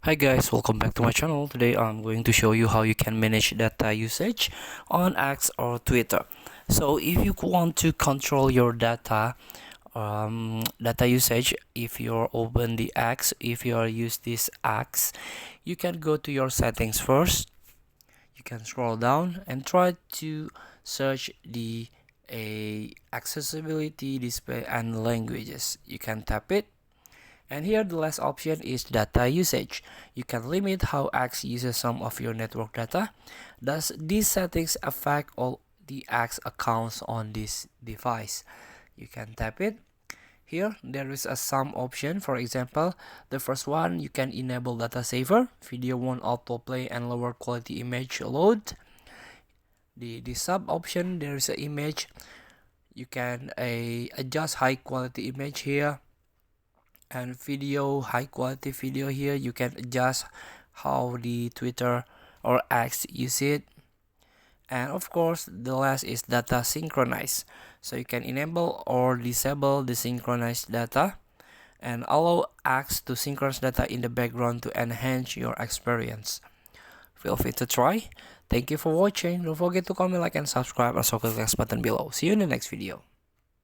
Hi guys, welcome back to my channel. Today I'm going to show you how you can manage data usage on X or Twitter. So if you want to control your data usage, if you're open the X, if you are use this X, you can go to your settings first. You can scroll down and try to search the accessibility, display and languages. You can tap it. And here the last option is data usage. You can limit how X uses some of your network data. Does these settings affect all the X accounts on this device? You can tap it. Here there is a some option. For example, the first one, you can enable data saver, video won't autoplay and lower quality image load. The sub option, there is an image. You can adjust high quality image here, and video, high quality video. Here you can adjust how the Twitter or X use it. And of course the last is data synchronize, so you can enable or disable the synchronized data and allow X to synchronize data in the background to enhance your experience. Feel free to try. Thank you for watching. Don't forget to comment, like and subscribe, also click the button below. See you in the next video.